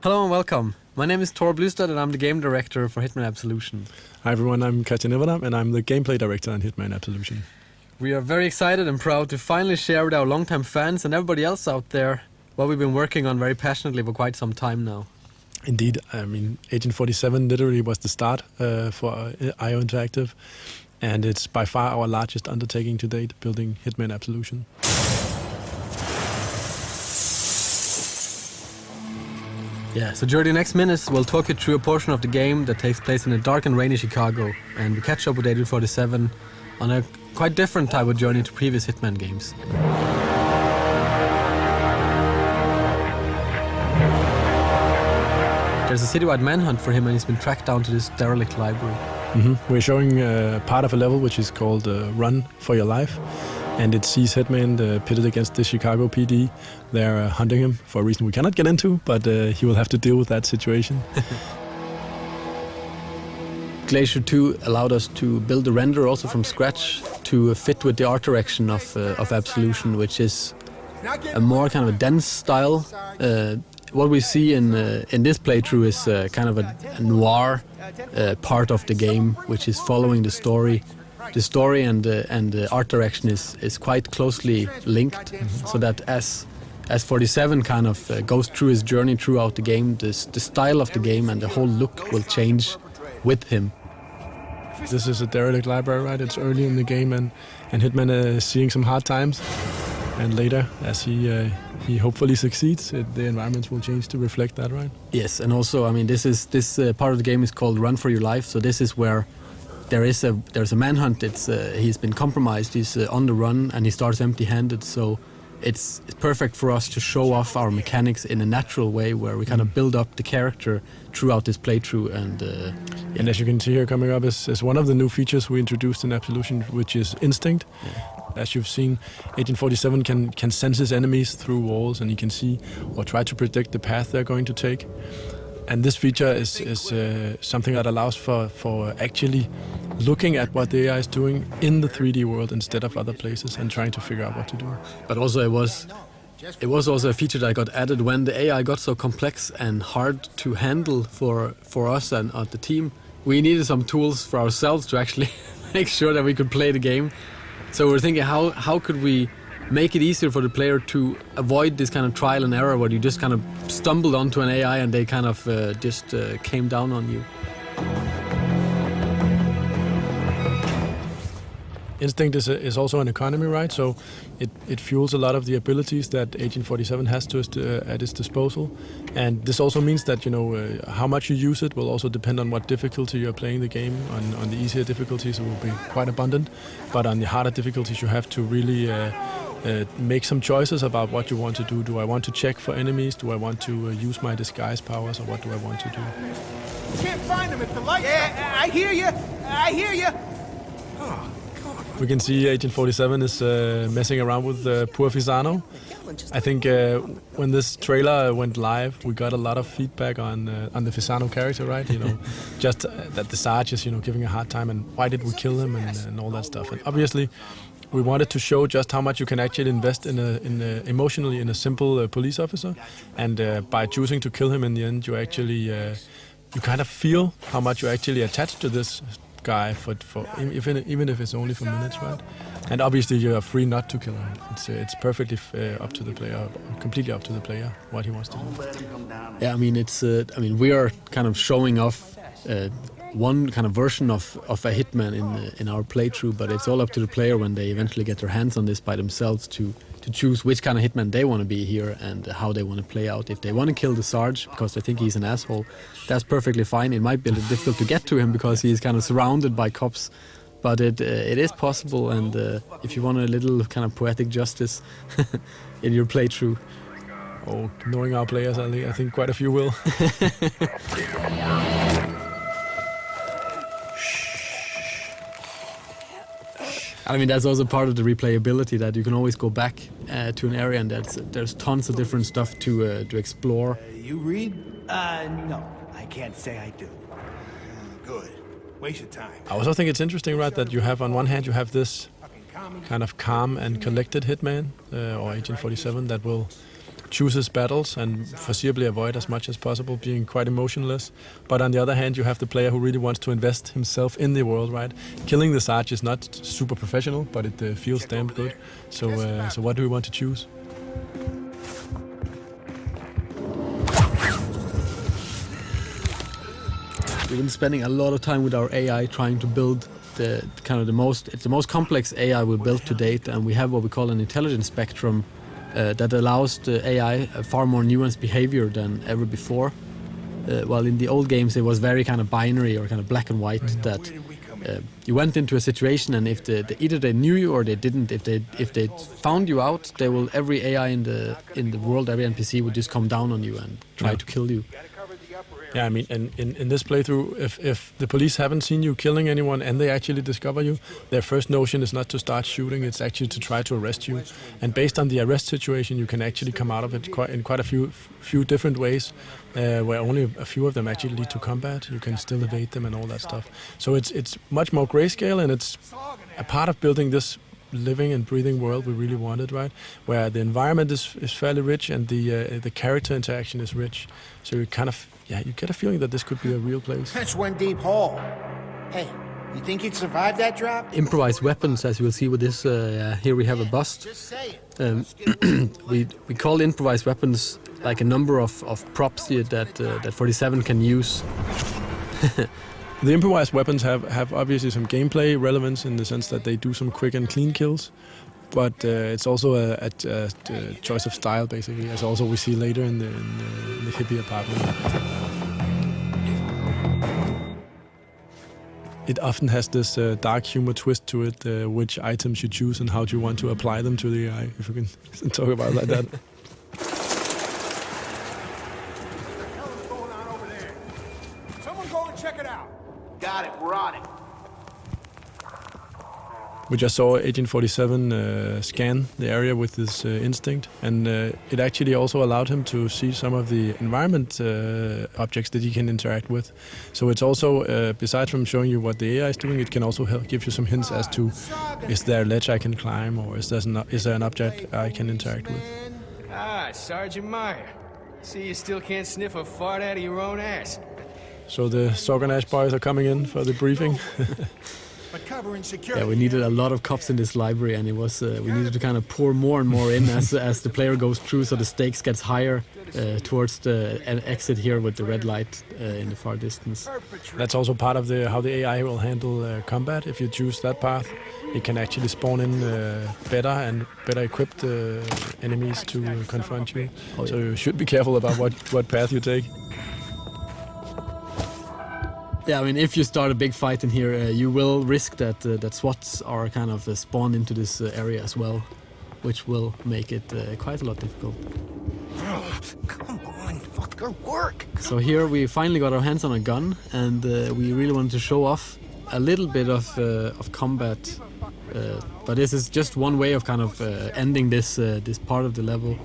Hello and welcome. My name is Blystad and I'm the game director for Hitman Absolution. Hi everyone, I'm Elverdam and I'm the gameplay director on Hitman Absolution. We are very excited and proud to finally share with our longtime fans and everybody else out there what we've been working on very passionately for quite some time now. Indeed, I mean, Agent 47 literally was the start for IO Interactive, and it's by far our largest undertaking to date, building Hitman Absolution. Yeah, so during the next minutes we'll talk you through a portion of the game that takes place in a dark and rainy Chicago, and we catch up with Agent 47 on a quite different type of journey to previous Hitman games. There's a citywide manhunt for him and he's been tracked down to this derelict library. We're showing part of a level which is called Run for Your Life, and it sees Hitman pitted against the Chicago PD. They're hunting him for a reason we cannot get into, but he will have to deal with that situation. Glacier 2 allowed us to build a render also from scratch to fit with the art direction of Absolution, which is a more kind of a dense style. What we see in this playthrough is kind of a noir part of the game, which is following the story. The story and the art direction is quite closely linked, so that as 47 kind of goes through his journey throughout the game, the style of the game and the whole look will change with him. This is a derelict library, right? It's early in the game, and Hitman is seeing some hard times. And later, as he hopefully succeeds, the environments will change to reflect that, right? Yes, and also, I mean, this part of the game is called Run for Your Life. So this is where there's a manhunt. He's been compromised. He's on the run, and he starts empty-handed. So it's perfect for us to show off our mechanics in a natural way, where we kind of build up the character throughout this playthrough. And as you can see here, coming up is one of the new features we introduced in Absolution, which is Instinct. Yeah. As you've seen, Agent 47 can sense his enemies through walls, and he can see or try to predict the path they're going to take. And this feature is something that allows for actually looking at what the AI is doing in the 3D world instead of other places and trying to figure out what to do. But also it was also a feature that got added when the AI got so complex and hard to handle for us and the team. We needed some tools for ourselves to actually make sure that we could play the game. So we're thinking, how could we make it easier for the player to avoid this kind of trial and error where you just kind of stumbled onto an AI and they kind of just came down on you. Instinct is also an economy, right? So it fuels a lot of the abilities that Agent 47 has at its disposal. And this also means that, how much you use it will also depend on what difficulty you're playing the game. On the easier difficulties, it will be quite abundant. But on the harder difficulties, you have to really make some choices about what you want to do. Do I want to check for enemies? Do I want to use my disguise powers? Or what do I want to do? You can't find them if the lights... Yeah, I hear you. I hear you. Oh. We can see Agent 47 is messing around with poor Fisano. I think when this trailer went live, we got a lot of feedback on the Fisano character, right? Just that the Sarge is, giving a hard time, and why did we kill him and all that stuff. And obviously, we wanted to show just how much you can actually invest emotionally in a simple police officer, and by choosing to kill him in the end, you actually you kind of feel how much you actually attached to this guy even if it's only for minutes, right? And obviously you are free not to kill him. It's perfectly up to the player, completely up to the player what he wants to do. Yeah, I mean we are kind of showing off one kind of version of a Hitman in our playthrough, but it's all up to the player when they eventually get their hands on this by themselves to choose which kind of Hitman they want to be here and how they want to play out. If they want to kill the Sarge because they think he's an asshole, that's perfectly fine. It might be a little difficult to get to him because he's kind of surrounded by cops, but it is possible. And if you want a little kind of poetic justice in your playthrough, knowing our players, I think quite a few will. I mean, that's also part of the replayability, that you can always go back to an area and there's tons of different stuff to explore. You read? No, I can't say I do. Good. Waste your time. I also think it's interesting, right, that you have on one hand you have this kind of calm and collected Hitman or Agent 47 that will choose his battles and foreseeably avoid as much as possible, being quite emotionless. But on the other hand, you have the player who really wants to invest himself in the world, right? Killing the Sarge is not super professional, but it feels damn good. So what do we want to choose? We've been spending a lot of time with our AI trying to build it's the most complex AI we built to date, and we have what we call an intelligence spectrum that allows the AI a far more nuanced behavior than ever before. While in the old games it was very kind of binary or kind of black and white, that you went into a situation and if either they knew you or they didn't. If they found you out, every AI in the world, every NPC would just come down on you and try to kill you. Yeah, I mean, in this playthrough, if the police haven't seen you killing anyone and they actually discover you, their first notion is not to start shooting, it's actually to try to arrest you. And based on the arrest situation, you can actually come out of it in quite a few different ways, where only a few of them actually lead to combat. You can still evade them and all that stuff. So it's much more grayscale, and it's a part of building this living and breathing world we really wanted, right? Where the environment is fairly rich and the character interaction is rich. So you kind of, you get a feeling that this could be a real place. That's one deep hole. Hey, you think you'd survive that drop? Improvised weapons, as you will see with this, here we have a bust. Just say it. We call improvised weapons like a number of props here that 47 can use. The improvised weapons have obviously some gameplay relevance in the sense that they do some quick and clean kills, but it's also a choice of style, basically, as also we see later in the hippie apartment. It often has this dark humor twist to it, which items you choose and how do you want to apply them to the AI, if we can talk about it like that. Got it, we're on it. We just saw Agent 47 scan the area with his instinct, and it actually also allowed him to see some of the environment objects that he can interact with. So it's also, besides from showing you what the AI is doing, it can also help give you some hints as to, is there a ledge I can climb, or is there an object I can interact with? Ah, Sergeant Meyer. See, you still can't sniff a fart out of your own ass. So the Sorganash boys are coming in for the briefing. Yeah, we needed a lot of cops in this library, and it was we needed to kind of pour more and more in as the player goes through, so the stakes gets higher towards the exit here with the red light in the far distance. That's also part of how the AI will handle combat. If you choose that path, it can actually spawn in better equipped enemies to confront you. Oh, yeah. So you should be careful about what path you take. Yeah, I mean, if you start a big fight in here, you will risk that SWATs are kind of spawned into this area as well, which will make it quite a lot difficult. Come on, fucker, work. So here we finally got our hands on a gun, and we really wanted to show off a little bit of combat. But this is just one way of kind of ending this part of the level.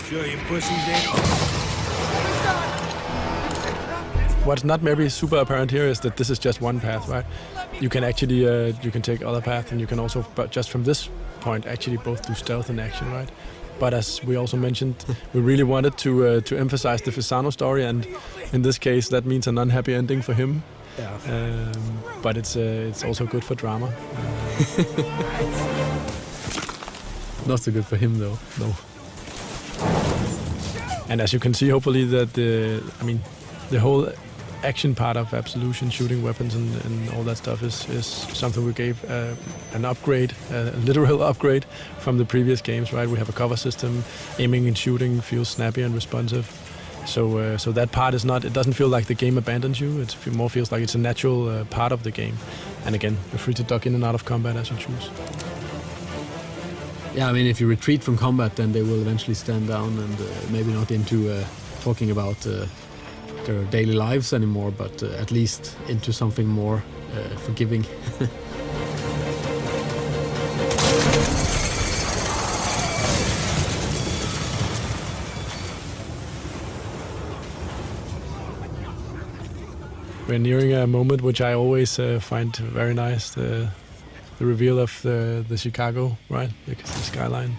Sure you pussies ain't... What's not maybe super apparent here is that this is just one path, right? You can actually you can take other paths, and you can also, but just from this point, actually both do stealth and action, right? But as we also mentioned, we really wanted to emphasize the Fisano story, and in this case, that means an unhappy ending for him. Yeah. But it's also good for drama. Not so good for him though. No. And as you can see, hopefully that the whole action part of Absolution, shooting weapons and all that stuff is something we gave an upgrade, a literal upgrade from the previous games, right? We have a cover system, aiming and shooting feels snappy and responsive. So that part is not, it doesn't feel like the game abandons you, it more feels like it's a natural part of the game. And again, you're free to duck in and out of combat as you choose. Yeah, I mean, if you retreat from combat, then they will eventually stand down and maybe not into talking about their daily lives anymore, but at least into something more forgiving. We're nearing a moment which I always find very nice, the reveal of the Chicago, right? The skyline.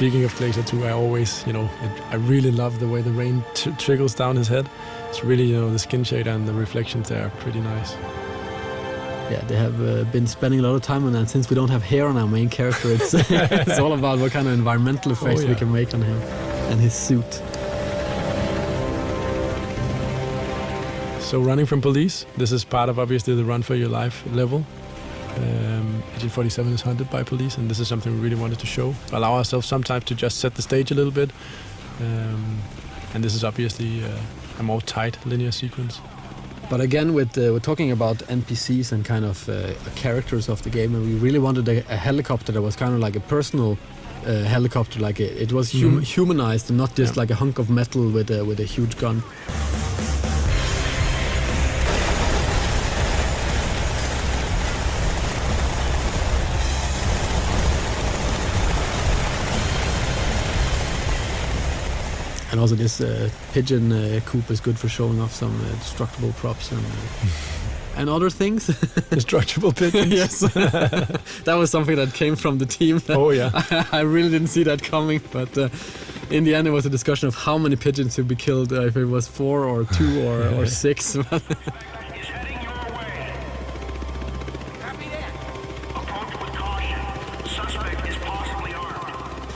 speaking of Glacier 2, I always, I really love the way the rain trickles down his head. It's really, the skin shade and the reflections there are pretty nice. Yeah, they have been spending a lot of time on that. Since we don't have hair on our main character, it's, it's all about what kind of environmental effects we can make on him and his suit. So running from police, this is part of obviously the run for your life level. Agent 47 is hunted by police, and this is something we really wanted to show. Allow ourselves sometimes to just set the stage a little bit. And this is obviously a more tight linear sequence. But again, we're talking about NPCs and kind of characters of the game, and we really wanted a helicopter that was kind of like a personal helicopter, like it was humanized and not just like a hunk of metal with a huge gun. And also this pigeon coop is good for showing off some destructible props and other things. Destructible pigeons? Yes. That was something that came from the team. Oh yeah. I really didn't see that coming, but in the end it was a discussion of how many pigeons would be killed, if it was 4 or 2 or 6.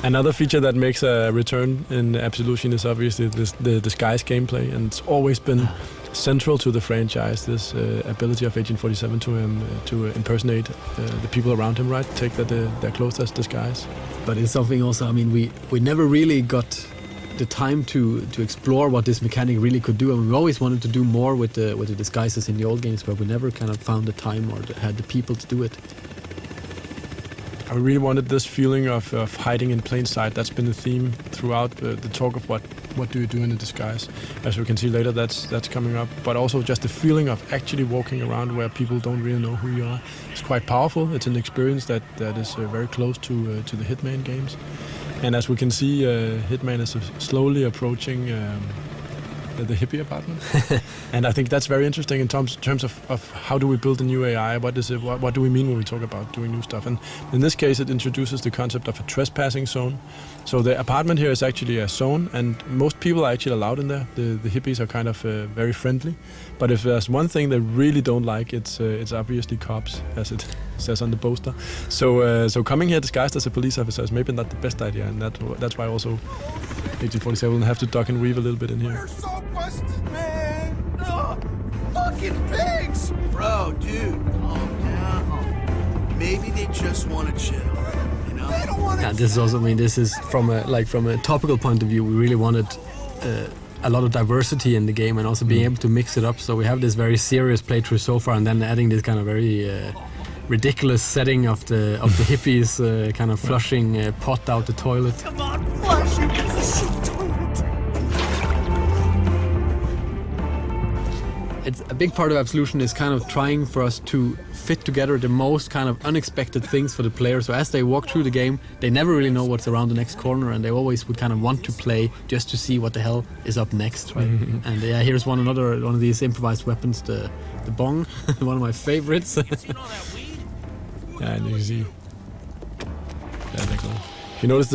Another feature that makes a return in Absolution is obviously the disguise gameplay, and it's always been central to the franchise, this ability of Agent 47 to impersonate the people around him, right? Take their clothes as disguise. But it's something also, I mean, we never really got the time to explore what this mechanic really could do, and we always wanted to do more with the disguises in the old games, but we never kind of found the time or had the people to do it. I really wanted this feeling of hiding in plain sight. That's been the theme throughout the talk of what do you do in a disguise. As we can see later, that's coming up. But also just the feeling of actually walking around where people don't really know who you are. It's quite powerful. It's an experience that is very close to the Hitman games. And as we can see, Hitman is slowly approaching the hippie apartment. And I think that's very interesting in terms of how do we build a new AI, what do we mean when we talk about doing new stuff. And in this case it introduces the concept of a trespassing zone. So the apartment here is actually a zone, and most people are actually allowed in there. The hippies are kind of very friendly, but if there's one thing they really don't like, it's obviously cops, as it says on the poster. So coming here disguised as a police officer is maybe not the best idea, and that's why also Agent 47 will have to duck and weave a little bit in here. We're so busted, man! Ugh, fucking pigs! Bro, dude, calm down. Maybe they just want to chill, you know? They don't want to. Yeah, this is also, I mean, this is from a topical point of view. We really wanted a lot of diversity in the game, and also being able to mix it up. So we have this very serious playthrough so far, and then adding this kind of very ridiculous setting of the hippies kind of flushing pot out the toilet. Come on, flush it! It's a shit toilet! It's a big part of Absolution is kind of trying for us to fit together the most kind of unexpected things for the player. So as they walk through the game, they never really know what's around the next corner, and they always would kind of want to play just to see what the hell is up next, right? And yeah, here's one of these improvised weapons, the bong, one of my favorites. Yeah, and you can see. Yeah, they're cool. You notice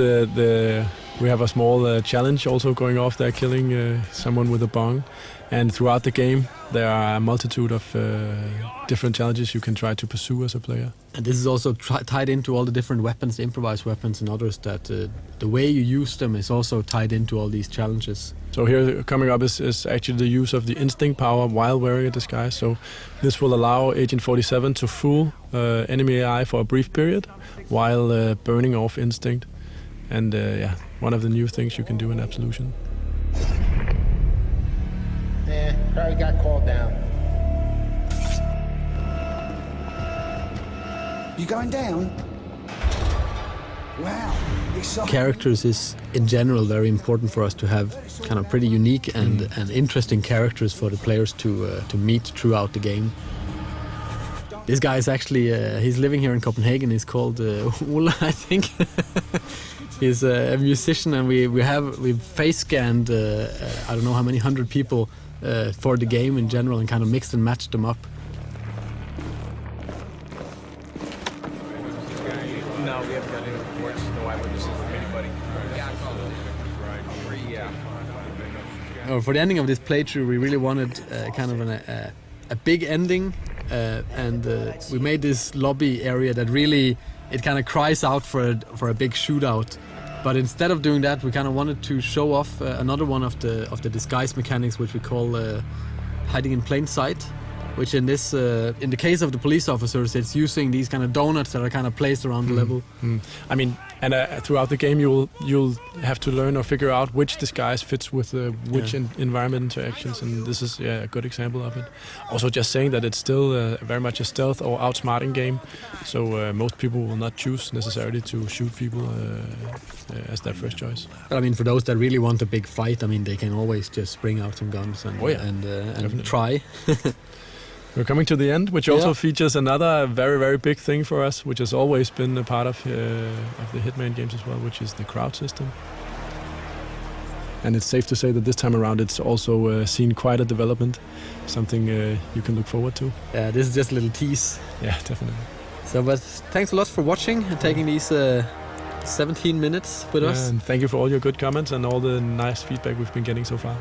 we have a small challenge also going off there, killing someone with a bong. And throughout the game, there are a multitude of different challenges you can try to pursue as a player. And this is also tied into all the different weapons, the improvised weapons and others, that the way you use them is also tied into all these challenges. So here coming up is actually the use of the instinct power while wearing a disguise. So this will allow Agent 47 to fool enemy AI for a brief period while burning off instinct. And yeah, one of the new things you can do in Absolution. Yeah, probably got called down. You going down? Wow, exciting. Characters is in general very important for us to have kind of pretty unique and interesting characters for the players to meet throughout the game. This guy is actually he's living here in Copenhagen. He's called Ola, I think. He's a musician, and we've face scanned I don't know how many 100 people for the game in general, and kind of mixed and matched them up. No, No, we haven't got any reports. No eyewitnesses of anybody. For the ending of this playthrough, we really wanted kind of a big ending, and we made this lobby area that really it kind of cries out for a big shootout. But instead of doing that, we kind of wanted to show off another one of the disguise mechanics, which we call hiding in plain sight. Which in the case of the police officers, it's using these kind of donuts that are kind of placed around the level. I mean, and throughout the game, you'll have to learn or figure out which disguise fits with which environment interactions, and this is a good example of it. Also, just saying that it's still very much a stealth or outsmarting game, so most people will not choose necessarily to shoot people as their first choice. But I mean, for those that really want a big fight, I mean, they can always just bring out some guns and try. We're coming to the end, which also features another very, very big thing for us, which has always been a part of the Hitman games as well, which is the crowd system. And it's safe to say that this time around it's also seen quite a development, something you can look forward to. Yeah, this is just a little tease. Yeah, definitely. So, but thanks a lot for watching and taking these 17 minutes with us. And thank you for all your good comments and all the nice feedback we've been getting so far.